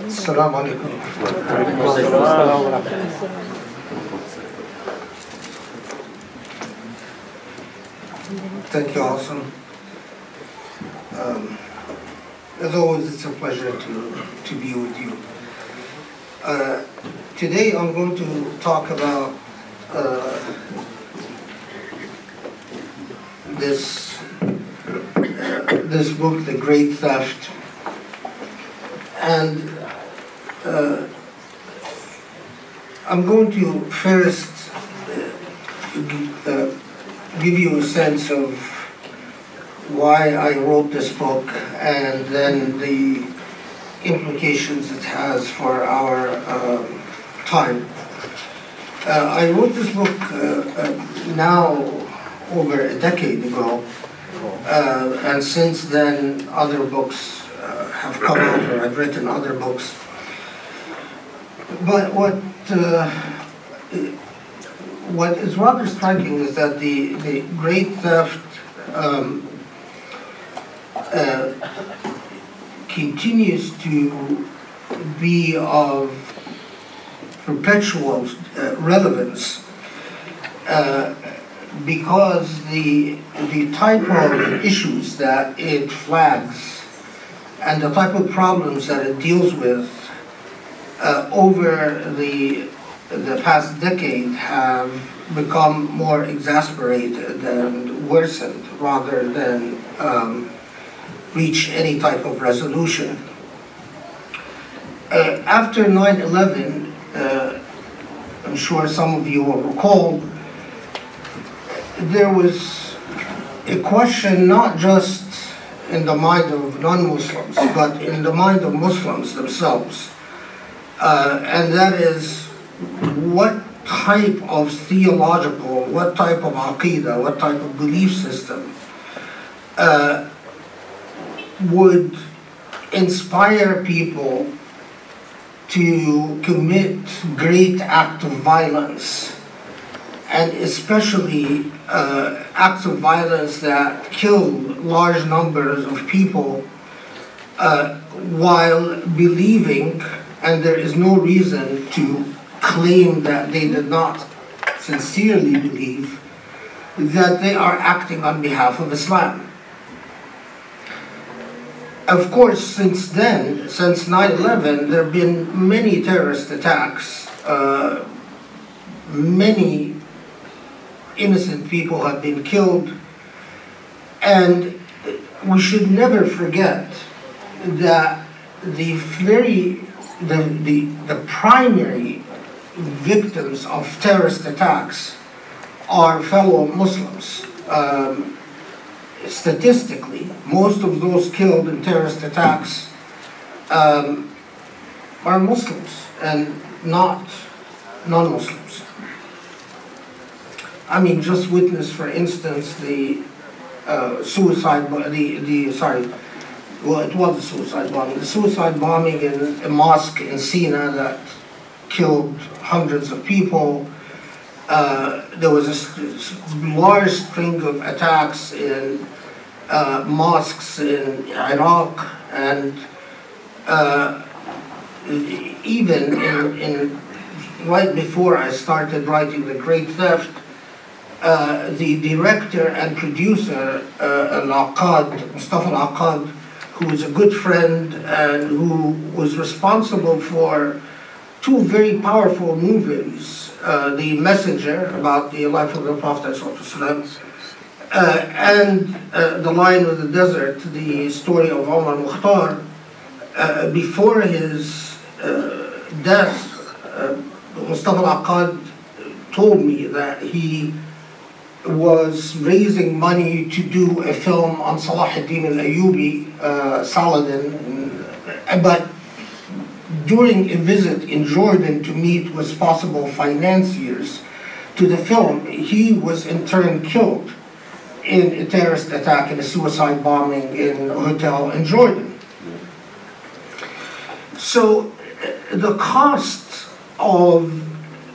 Assalamu alaikum. Thank you, Awesome. As always, it's a pleasure to be with you. Today I'm going to talk about this book, The Great Theft. And I'm going to first give you a sense of why I wrote this book and then the implications it has for our time. I wrote this book now over a decade ago, and since then other books have come out, or I've written other books. But what is rather striking is that the Great Theft continues to be of perpetual relevance because the type of issues that it flags and the type of problems that it deals with over the past decade have become more exasperated and worsened rather than reach any type of resolution. After 9/11, I'm sure some of you will recall, there was a question not just in the mind of non-Muslims, but in the mind of Muslims themselves. And that is, what type of theological, what type of aqidah, what type of belief system would inspire people to commit great acts of violence, and especially acts of violence that kill large numbers of people while believing, and there is no reason to claim that they did not sincerely believe, that they are acting on behalf of Islam. Of course, since then, since 9/11, there have been many terrorist attacks. Many innocent people have been killed, and we should never forget that the primary victims of terrorist attacks are fellow Muslims. Statistically, most of those killed in terrorist attacks are Muslims and not non-Muslims. I mean, just witness, for instance, the suicide, well, it was a suicide bombing. The suicide bombing in a mosque in Sina that killed hundreds of people. There was a large string of attacks in mosques in Iraq, and even in right before I started writing The Great Theft, the director and producer, Mustafa Al-Aqad, who was a good friend and who was responsible for two very powerful movies, The Messenger, about the life of the Prophet ﷺ, and The Lion of the Desert, the story of Omar Mukhtar. Before his death, Mustafa Al-Aqad told me that he was raising money to do a film on Salah ad-Din al-Ayyubi, Saladin, but during a visit in Jordan to meet with possible financiers to the film, he was in turn killed in a terrorist attack, in a suicide bombing in a hotel in Jordan. So the cost of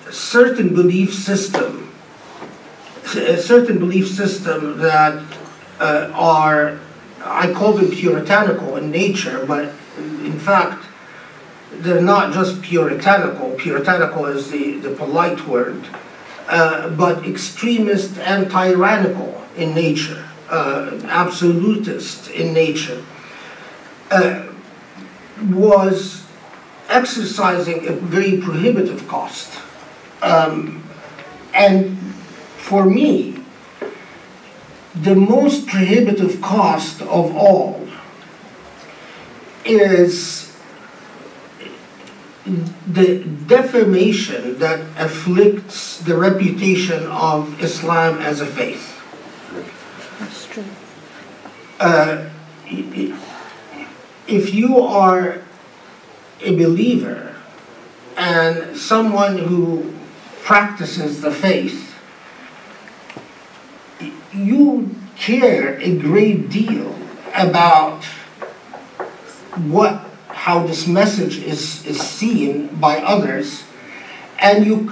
certain belief system that are, I call them puritanical in nature, but in fact they're not just puritanical. Puritanical is the polite word, but extremist and tyrannical in nature, absolutist in nature, was exercising a very prohibitive cost. And for me, the most prohibitive cost of all is the defamation that afflicts the reputation of Islam as a faith. That's true. If you are a believer and someone who practices the faith, you care a great deal about how this message is seen by others, and you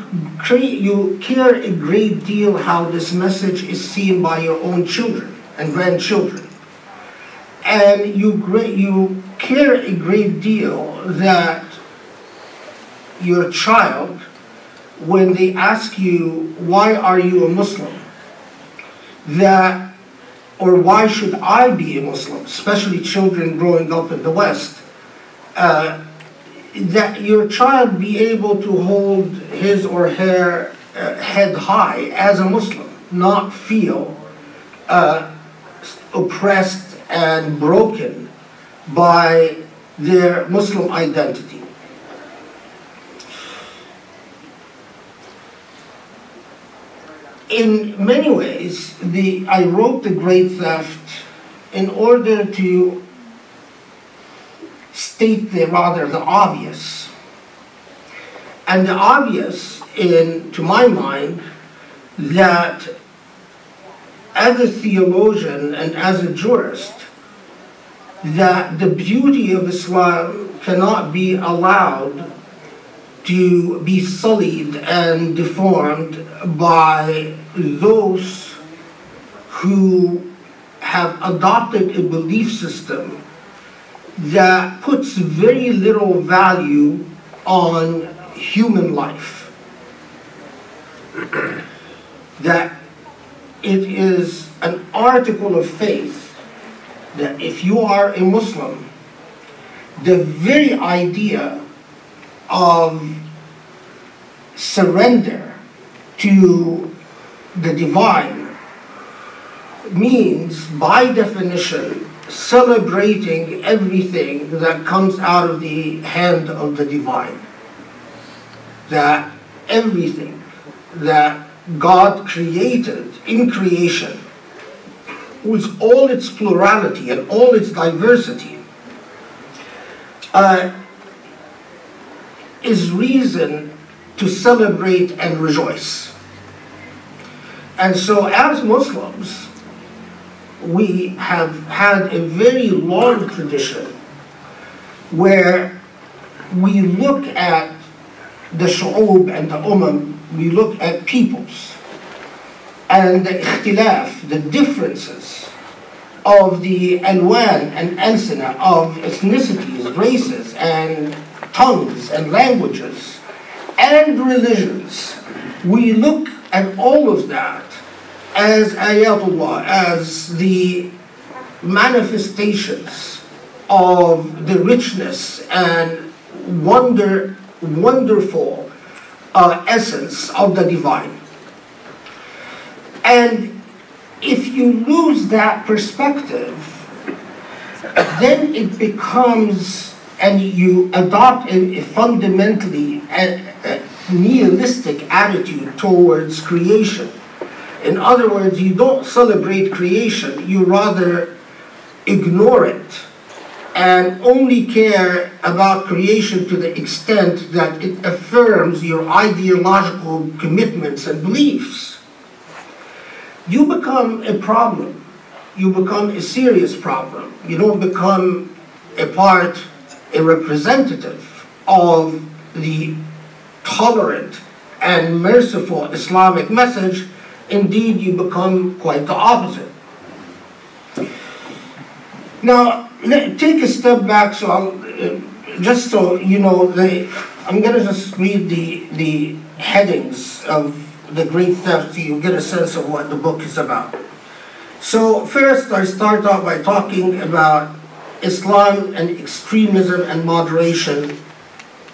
care a great deal how this message is seen by your own children and grandchildren. And you care a great deal that your child, when they ask you, why are you a Muslim? Or why should I be a Muslim, especially children growing up in the West, that your child be able to hold his or her head high as a Muslim, not feel oppressed and broken by their Muslim identity. In many ways, I wrote The Great Theft in order to state the obvious. And the obvious, to my mind, that as a theologian and as a jurist, that the beauty of Islam cannot be allowed to be sullied and deformed by those who have adopted a belief system that puts very little value on human life. That it is an article of faith that if you are a Muslim, the very idea of surrender to the divine means, by definition, celebrating everything that comes out of the hand of the divine. That everything that God created in creation, with all its plurality and all its diversity, is reason to celebrate and rejoice. And so as Muslims, we have had a very long tradition where we look at the shu'ub and the we look at peoples and the ikhtilaf, the differences of the alwan and alsina of ethnicities, races, and tongues and languages and religions. We look at all of that as ayatullah, as the manifestations of the richness and wonderful essence of the divine. And if you lose that perspective, then it becomes, and you adopt a fundamentally nihilistic attitude towards creation. In other words, you don't celebrate creation, you rather ignore it and only care about creation to the extent that it affirms your ideological commitments and beliefs. You become a problem. You become a serious problem. You don't become a representative of the tolerant and merciful Islamic message. Indeed, you become quite the opposite. Now, take a step back so just so you know, I'm going to just read the headings of the Great Theft so you get a sense of what the book is about. So first, I start out by talking about Islam and extremism and moderation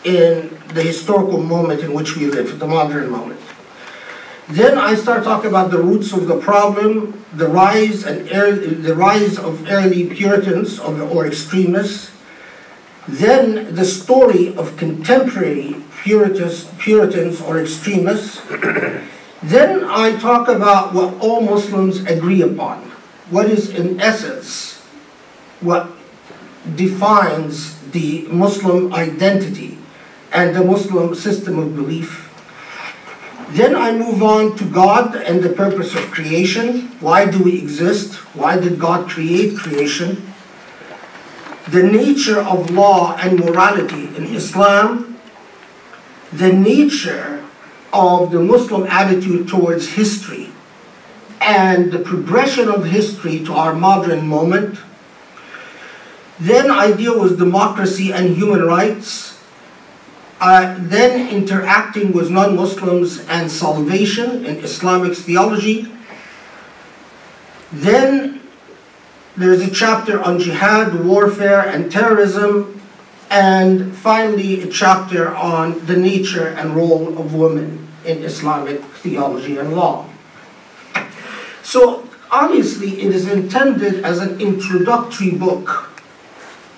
in the historical moment in which we live, the modern moment. Then I start talking about the roots of the problem, the rise of early Puritans or extremists, then the story of contemporary Puritans or extremists. Then I talk about what all Muslims agree upon, what is in essence what defines the Muslim identity and the Muslim system of belief. Then I move on to God and the purpose of creation. Why do we exist? Why did God create creation? The nature of law and morality in Islam, the nature of the Muslim attitude towards history, and the progression of history to our modern moment. Then I deal with democracy and human rights. Then interacting with non-Muslims and salvation in Islamic theology. Then there's a chapter on jihad, warfare, and terrorism. And finally, a chapter on the nature and role of women in Islamic theology and law. So obviously, it is intended as an introductory book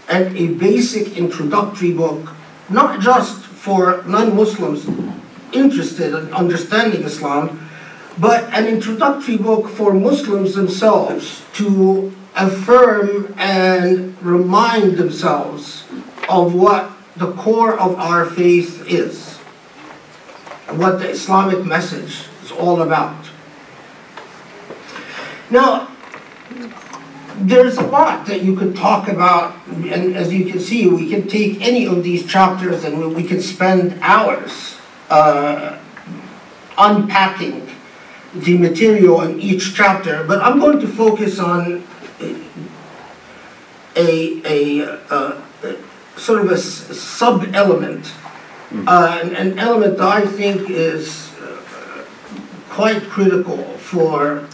and a basic introductory book, not just for non-Muslims interested in understanding Islam, but an introductory book for Muslims themselves to affirm and remind themselves of what the core of our faith is, what the Islamic message is all about. Now, there's a lot that you could talk about, and as you can see, we can take any of these chapters and we can spend hours unpacking the material in each chapter, but I'm going to focus on a sort of a sub-element, an element that I think is quite critical for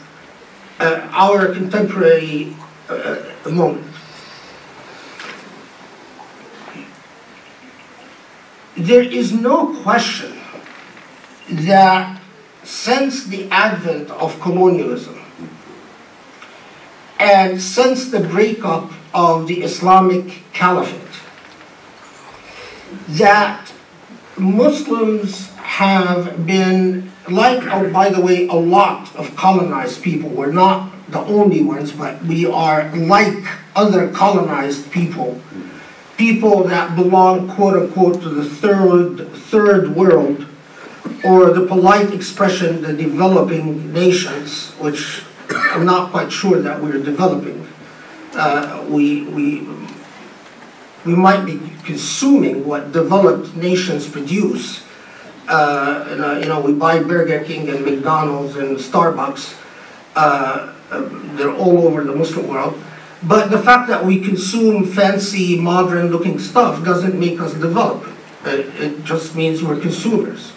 our contemporary moment. There is no question that since the advent of colonialism and since the breakup of the Islamic Caliphate, that Muslims have been, like, by the way, a lot of colonized people. We're not the only ones, but we are like other colonized people, people that belong, quote unquote, to the third world, or the polite expression, the developing nations, which I'm not quite sure that we're developing. We might be consuming what developed nations produce. We buy Burger King and McDonald's and Starbucks. They're all over the Muslim world. But the fact that we consume fancy, modern-looking stuff doesn't make us develop. It just means we're consumers.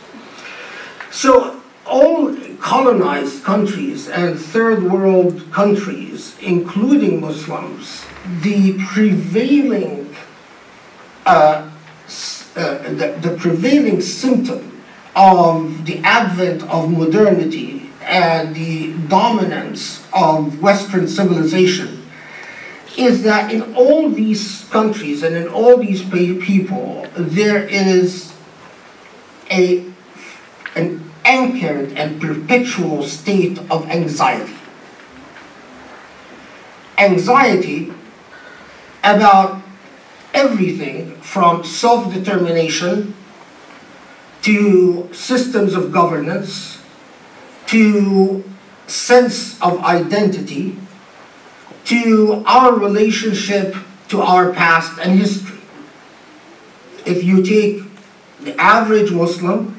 So all colonized countries and third world countries, including Muslims, the prevailing symptom of the advent of modernity and the dominance of Western civilization is that in all these countries and in all these people, there is an anchored and perpetual state of anxiety. Anxiety about everything from self-determination to systems of governance to sense of identity to our relationship to our past and history. If you take the average Muslim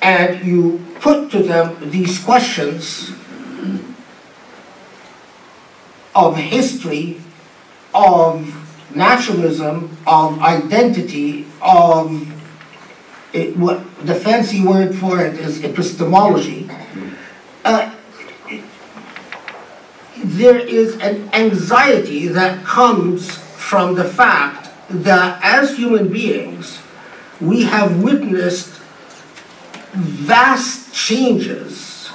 and you put to them these questions of history, of nationalism, of identity, of what the fancy word for it is epistemology. There is an anxiety that comes from the fact that as human beings, we have witnessed vast changes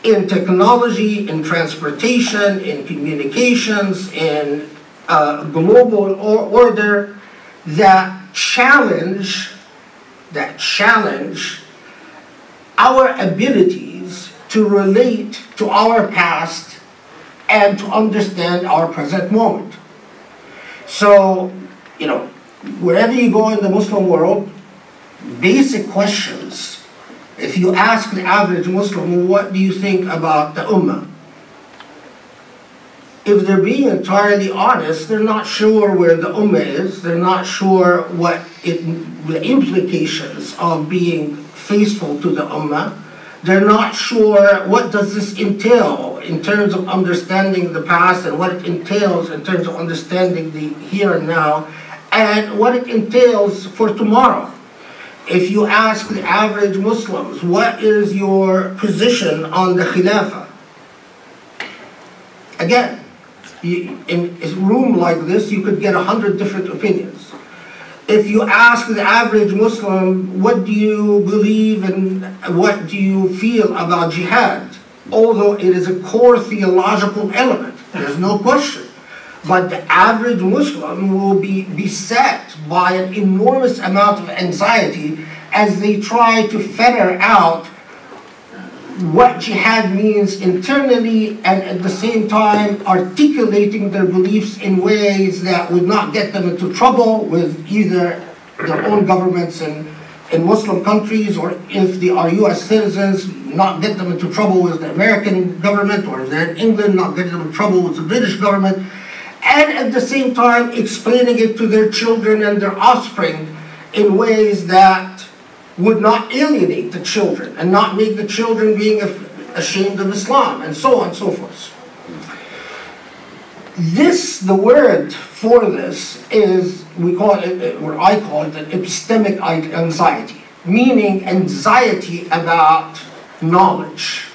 in technology, in transportation, in communications, in global order that challenge our abilities to relate to our past and to understand our present moment. So, you know, wherever you go in the Muslim world, basic questions. If you ask the average Muslim, what do you think about the Ummah? If they're being entirely honest, they're not sure where the Ummah is. They're not sure what the implications of being faithful to the Ummah. They're not sure what does this entail in terms of understanding the past and what it entails in terms of understanding the here and now and what it entails for tomorrow. If you ask the average Muslims, what is your position on the Khilafah? Again, in a room like this, you could get 100 different opinions. If you ask the average Muslim, what do you believe and what do you feel about jihad? Although it is a core theological element, there's no question. But the average Muslim will be beset by an enormous amount of anxiety as they try to figure out what jihad means internally and at the same time articulating their beliefs in ways that would not get them into trouble with either their own governments in Muslim countries, or if they are US citizens, not get them into trouble with the American government, or if they're in England, not get them in trouble with the British government, and at the same time explaining it to their children and their offspring in ways that would not alienate the children and not make the children being ashamed of Islam, and so on and so forth. The word for this is, we call it, or I call it, an epistemic anxiety, meaning anxiety about knowledge,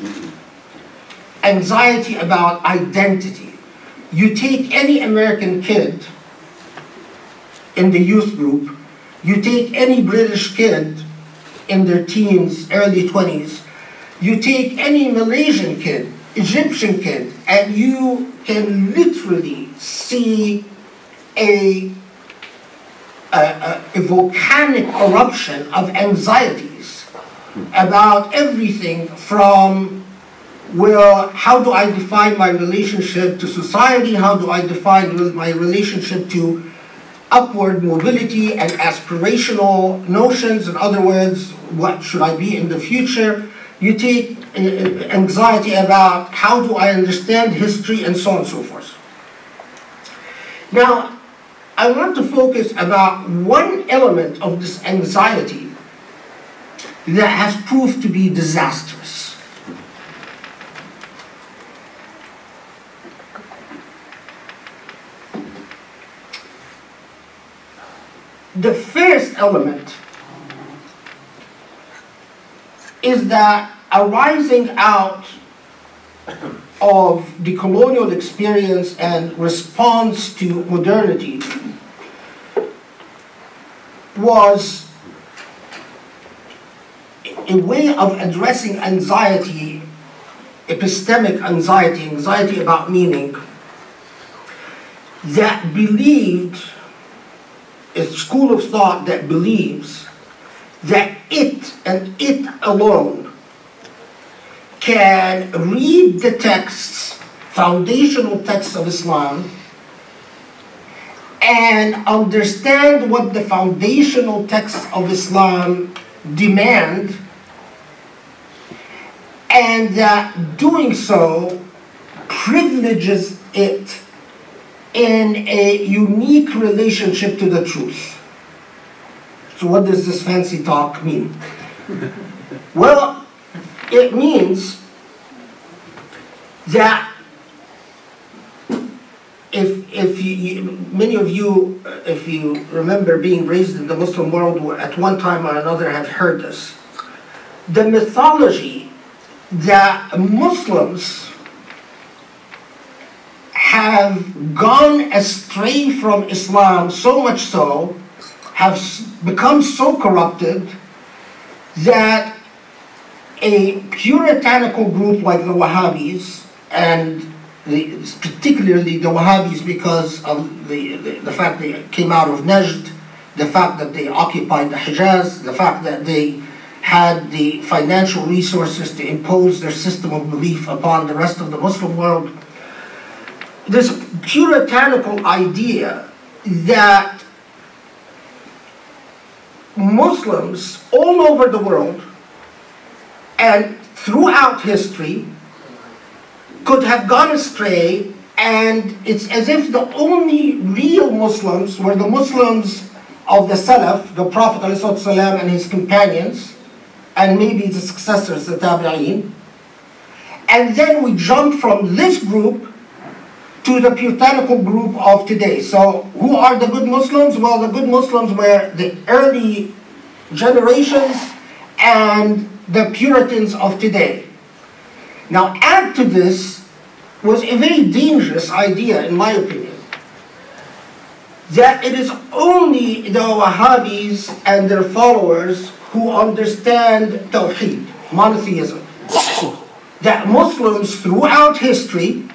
anxiety about identity. You take any American kid in the youth group, you take any British kid in their teens, early 20s, you take any Malaysian kid, Egyptian kid, and you can literally see a volcanic eruption of anxieties about everything from, well, how do I define my relationship to society? How do I define my relationship to upward mobility and aspirational notions? In other words, what should I be in the future? You take anxiety about how do I understand history and so on and so forth. Now, I want to focus about one element of this anxiety that has proved to be disastrous. The first element is that arising out of the colonial experience and response to modernity was a way of addressing anxiety, epistemic anxiety, anxiety about meaning, that believed, a school of thought that believes that it and it alone can read the texts, foundational texts of Islam, and understand what the foundational texts of Islam demand, and that doing so privileges it in a unique relationship to the truth. So what does this fancy talk mean? Well, it means that if many of you, if you remember being raised in the Muslim world, at one time or another have heard this. The mythology that Muslims have gone astray from Islam, so much so, have become so corrupted that a puritanical group like the Wahhabis, and particularly the Wahhabis because of the fact they came out of Najd, the fact that they occupied the Hijaz, the fact that they had the financial resources to impose their system of belief upon the rest of the Muslim world. This puritanical idea that Muslims all over the world and throughout history could have gone astray, and it's as if the only real Muslims were the Muslims of the Salaf, the Prophet ﷺ and his companions, and maybe the successors, the Tabi'een. And then we jump from this group to the puritanical group of today. So who are the good Muslims? Well, the good Muslims were the early generations and the Puritans of today. Now add to this was a very dangerous idea, in my opinion, that it is only the Wahhabis and their followers who understand Tawheed, monotheism. That Muslims throughout history,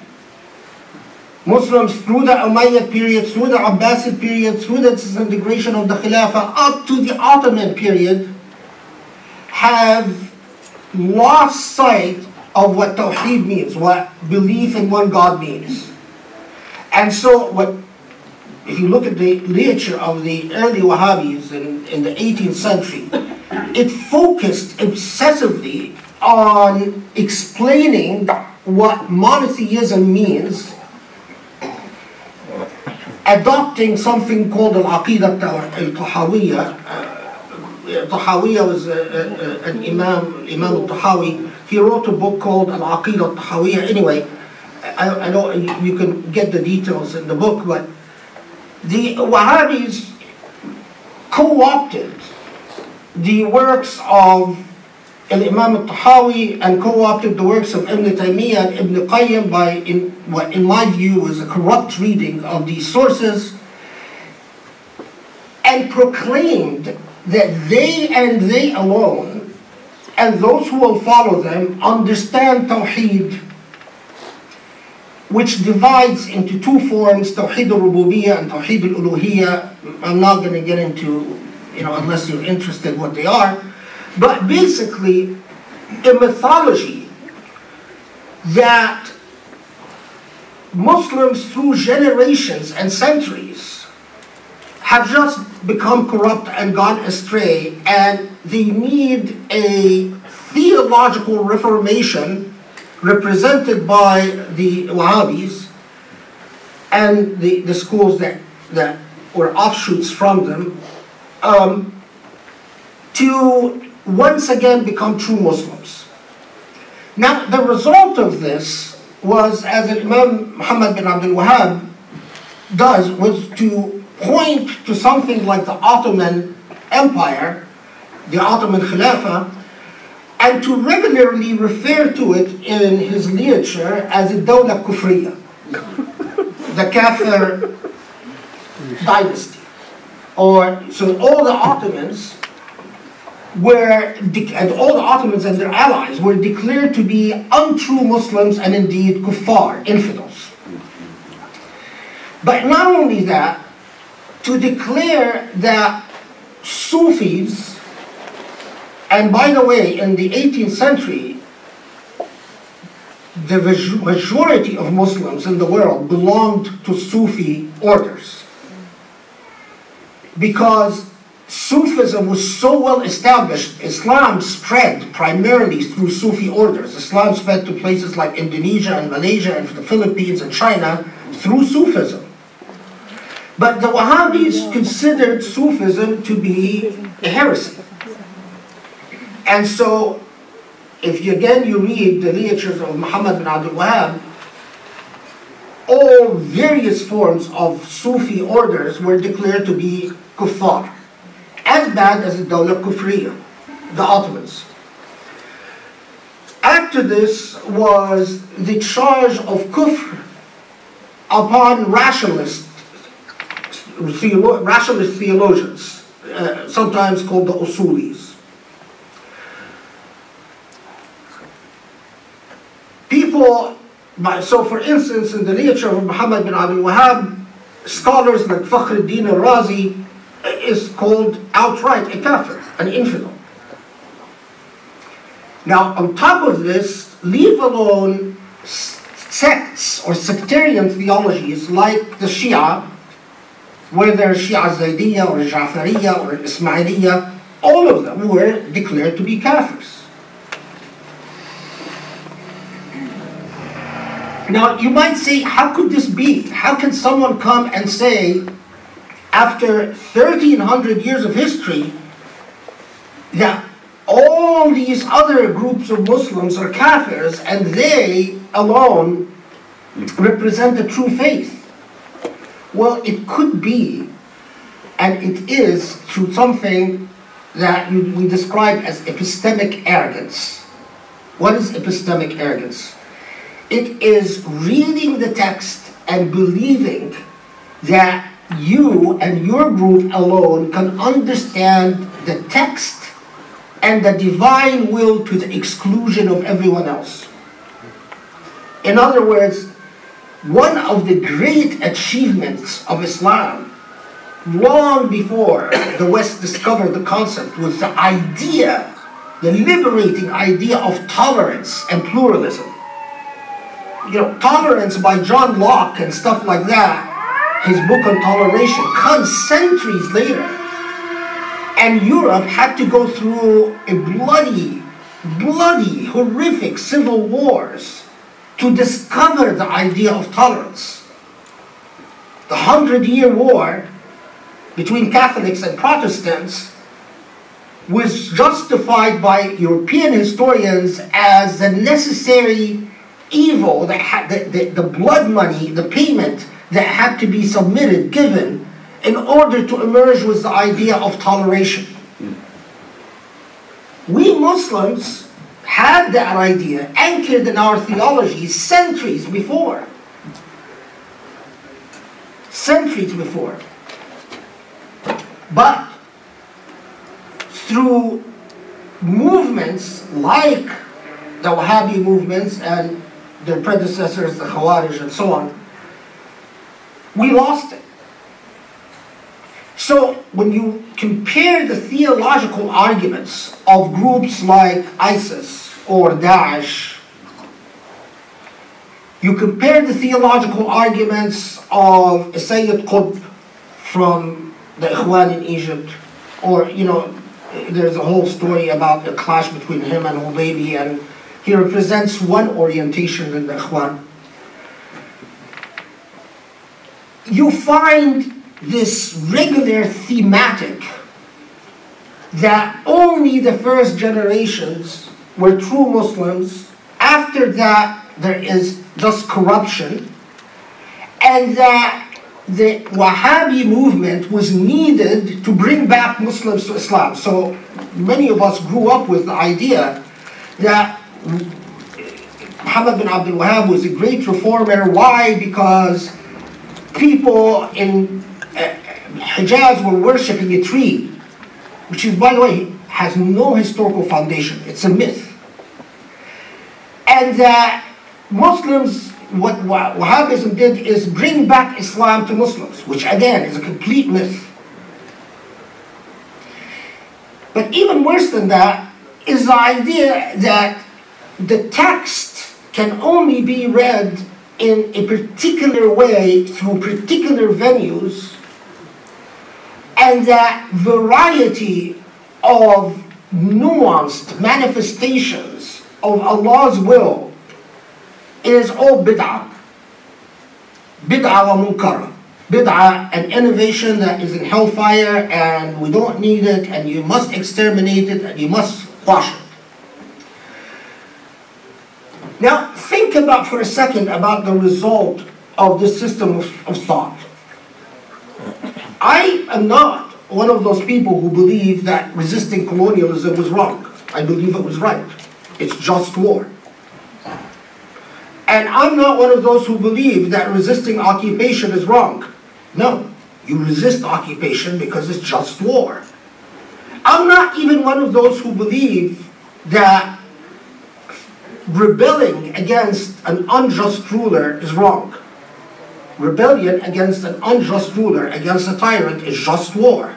Muslims through the Umayyad period, through the Abbasid period, through the disintegration of the Khilafah, up to the Ottoman period, have lost sight of what Tawheed means, what belief in one God means. And so, if you look at the literature of the early Wahhabis in the 18th century, it focused obsessively on explaining what monotheism means, adopting something called al-Aqidah al-Tahawiyya. Tahawiyya was an Imam al-Tahawi. He wrote a book called al-Aqidah al-Tahawiyya. Anyway, I know you can get the details in the book, but the Wahhabis co-opted the works of Imam al-Tahawi and co-opted the works of Ibn Taymiyyah and Ibn Qayyim by, what in my view was a corrupt reading of these sources, and proclaimed that they and they alone, and those who will follow them, understand Tawheed, which divides into two forms, Tawheed al-Rububiyyah and Tawheed al-Uluhiyyah. I'm not going to get into, unless you're interested what they are. But basically, a mythology that Muslims through generations and centuries have just become corrupt and gone astray, and they need a theological reformation represented by the Wahhabis and the schools that were offshoots from them, to once again become true Muslims. Now, the result of this was, as Imam Muhammad bin Abdul Wahhab does, was to point to something like the Ottoman Empire, the Ottoman Khilafah, and to regularly refer to it in his literature as a Dawla Kufriya, the Kafir dynasty. So all the Ottomans and all the Ottomans and their allies were declared to be untrue Muslims and indeed kuffar, infidels. But not only that, to declare that Sufis, and by the way, in the 18th century, the majority of Muslims in the world belonged to Sufi orders, because Sufism was so well established. Islam spread primarily through Sufi orders. Islam spread to places like Indonesia and Malaysia and the Philippines and China through Sufism. But the Wahhabis considered Sufism to be a heresy. And so, if you read the literatures of Muhammad bin Abdul Wahhab, all various forms of Sufi orders were declared to be kuffar, as bad as the Dawla Kufriya, the Ottomans. After this was the charge of kufr upon rationalist theologians, sometimes called the Usulis. People, so for instance, in the literature of Muhammad bin Abdul Wahhab, scholars like Fakhruddin al-Razi is called outright a kafir, an infidel. Now, on top of this, leave alone sects or sectarian theologies like the Shia, whether Shia Zaydiyya or Ja'fariyya or Ismailiyya, all of them were declared to be kafirs. Now, you might say, how could this be? How can someone come and say, after 1,300 years of history, that all these other groups of Muslims are kafirs and they alone represent the true faith? Well, it could be, and it is, through something that we describe as epistemic arrogance. What is epistemic arrogance? It is reading the text and believing that you and your group alone can understand the text and the divine will to the exclusion of everyone else. In other words, one of the great achievements of Islam, long before the West discovered the concept, was the idea, the liberating idea of tolerance and pluralism. You know, Tolerance by John Locke and stuff like that, his book on toleration, comes centuries later. And Europe had to go through a bloody, horrific civil wars to discover the idea of tolerance. The 100-Year War between Catholics and Protestants was justified by European historians as a necessary evil that had the blood money, the payment that had to be submitted, given, in order to emerge with the idea of toleration. We Muslims had that idea anchored in our theology centuries before. Centuries before. But through movements like the Wahhabi movements and their predecessors, the Khawarij and so on, we lost it. So when you compare the theological arguments of groups like ISIS or Daesh, you compare the theological arguments of Sayyid Qutb from the Ikhwan in Egypt, or, you know, there's a whole story about a clash between him and Hudaybi, and he represents one orientation in the Ikhwan. You find this regular thematic that only the first generations were true Muslims. After that, there is just corruption, and that the Wahhabi movement was needed to bring back Muslims to Islam. So many of us grew up with the idea that Muhammad bin Abdul Wahhab was a great reformer. Why? Because people in Hijaz were worshipping a tree, which is, by the way, has no historical foundation. It's a myth. And that Muslims, what Wahhabism did is bring back Islam to Muslims, which again is a complete myth. But even worse than that is the idea that the text can only be read in a particular way through particular venues, and that variety of nuanced manifestations of Allah's will is all bid'ah. Bid'ah wa munkara. Bid'ah, an innovation that is in hellfire and we don't need it and you must exterminate it and you must quash it. Now think about for a second about the result of this system of thought. I am not one of those people who believe that resisting colonialism was wrong. I believe it was right. It's just war. And I'm not one of those who believe that resisting occupation is wrong. No, you resist occupation because it's just war. I'm not even one of those who believe that rebelling against an unjust ruler is wrong. Rebellion against an unjust ruler, against a tyrant, is just war.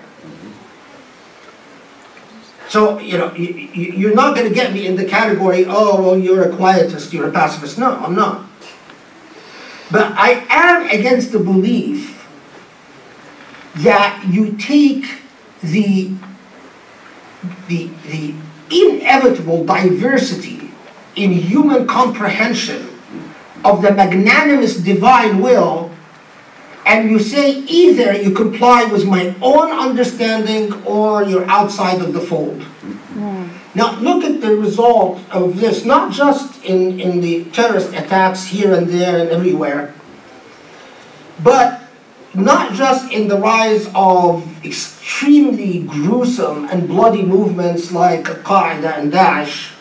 So, you're not going to get me in the category, oh, well, you're a quietist, you're a pacifist. No, I'm not. But I am against the belief that you take the inevitable diversity in human comprehension of the magnanimous divine will, and you say either you comply with my own understanding or you're outside of the fold. Now look at the result of this, not just in the terrorist attacks here and there and everywhere, but not just in the rise of extremely gruesome and bloody movements like Al-Qaeda and Daesh,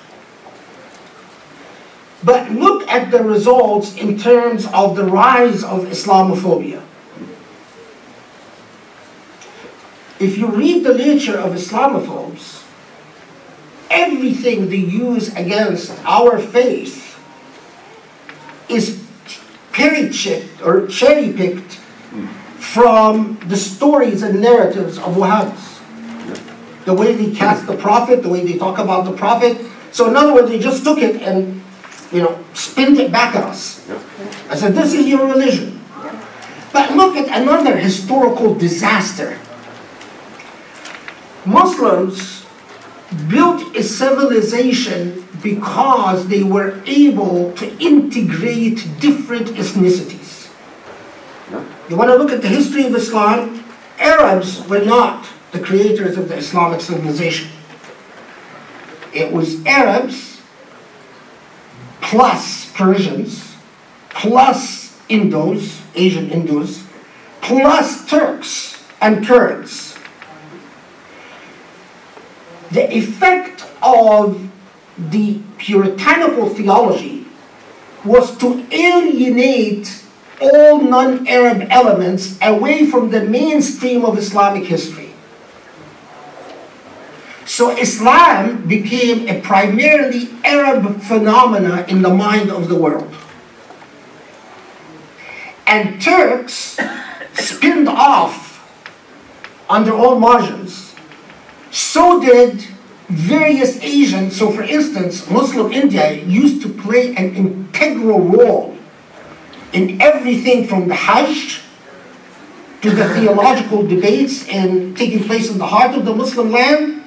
but look at the results in terms of the rise of Islamophobia. If you read the literature of Islamophobes, everything they use against our faith is cherry-picked from the stories and narratives of Wahhabis. The way they cast the Prophet, the way they talk about the Prophet. So in other words, they just took it and spinned it back at us. I said, this is your religion. But look at another historical disaster. Muslims built a civilization because they were able to integrate different ethnicities. You want to look at the history of Islam? Arabs were not the creators of the Islamic civilization. It was Arabs plus Persians, plus Indos, Asian Indos, plus Turks and Kurds. The effect of the puritanical theology was to alienate all non-Arab elements away from the mainstream of Islamic history. So Islam became a primarily Arab phenomena in the mind of the world. And Turks spinned off under all margins. So did various Asians. So for instance, Muslim India used to play an integral role in everything from the Hajj to the theological debates taking place in the heart of the Muslim land,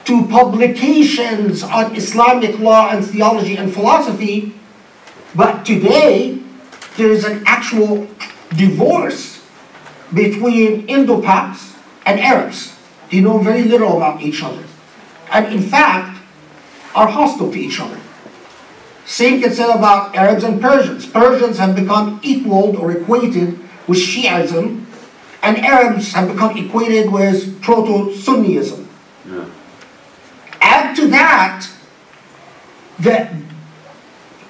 to publications on Islamic law and theology and philosophy. But today, there is an actual divorce between Indo-Pacs and Arabs. They know very little about each other. And in fact, are hostile to each other. Same can be said about Arabs and Persians. Persians have become equaled or equated with Shi'ism, and Arabs have become equated with Proto-Sunniism. Yeah. Add to that,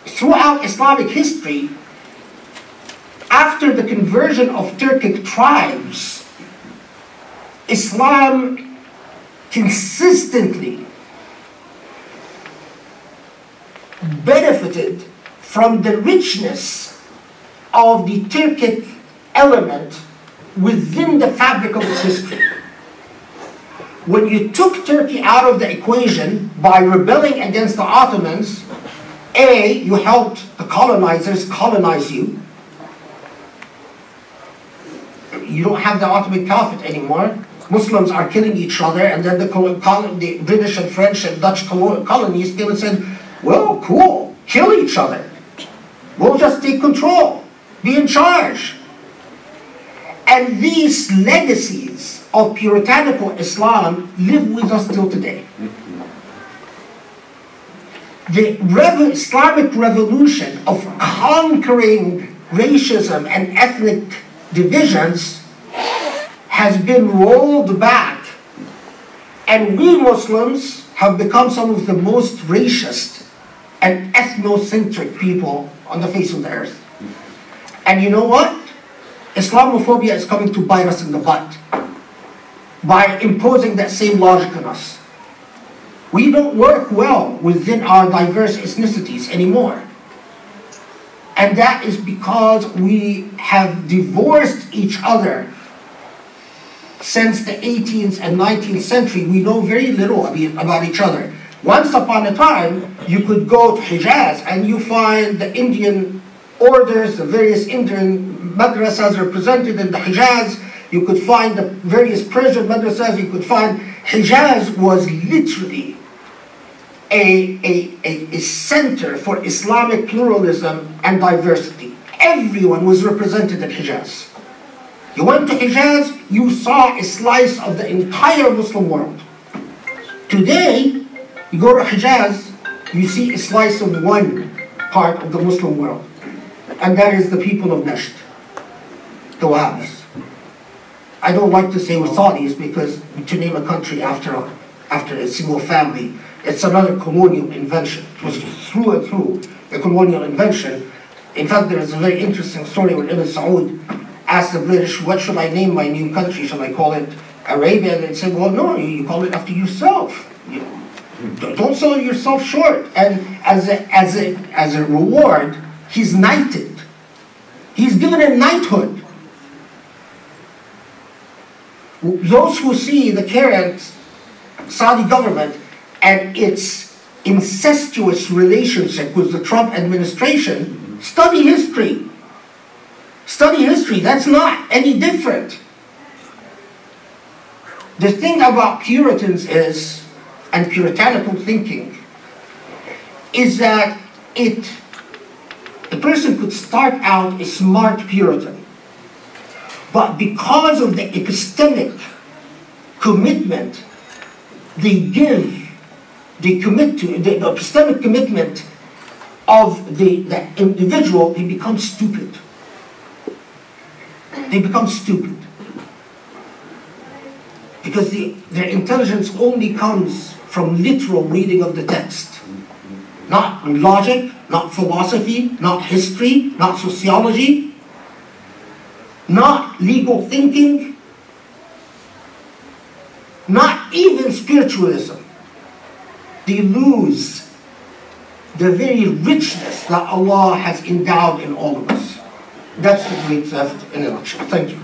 throughout Islamic history, after the conversion of Turkic tribes, Islam consistently benefited from the richness of the Turkic element within the fabric of its history. When you took Turkey out of the equation by rebelling against the Ottomans, you helped the colonizers colonize you. You don't have the Ottoman Caliphate anymore. Muslims are killing each other, and then the British and French and Dutch colonies came and said, well, cool, kill each other. We'll just take control, be in charge. And these legacies of puritanical Islam live with us till today. The Islamic revolution of conquering racism and ethnic divisions has been rolled back, and we Muslims have become some of the most racist and ethnocentric people on the face of the earth. And you know what? Islamophobia is coming to bite us in the butt by imposing that same logic on us. We don't work well within our diverse ethnicities anymore. And that is because we have divorced each other. Since the 18th and 19th century, we know very little about each other. Once upon a time, you could go to Hijaz and you find the Indian orders, the various Indian madrasas represented in the Hijaz. You could find the various Persian madrasas. You could find Hijaz was literally a center for Islamic pluralism and diversity. Everyone was represented in Hijaz. You went to Hijaz, you saw a slice of the entire Muslim world. Today, you go to Hijaz, you see a slice of one part of the Muslim world. And that is the people of Najd, the Wahhabis. I don't like to say Wasadis because to name a country after a single family, it's another colonial invention. It was through and through a colonial invention. In fact, there is a very interesting story where Ibn Saud asked the British, what should I name my new country? Shall I call it Arabia? And they said, well, no, you call it after yourself. Don't sell yourself short. And as a reward, he's knighted. He's given a knighthood. Those who see the current Saudi government and its incestuous relationship with the Trump administration, study history. Study history, that's not any different. The thing about Puritans is, and puritanical thinking, is that a person could start out a smart Puritan, but because of the epistemic commitment they commit to, the epistemic commitment of the individual, they become stupid. They become stupid. Because their intelligence only comes from literal reading of the text. Not logic, not philosophy, not history, not sociology, not legal thinking, not even spiritualism. They lose the very richness that Allah has endowed in all of us. That's the great theft in a nutshell. Thank you.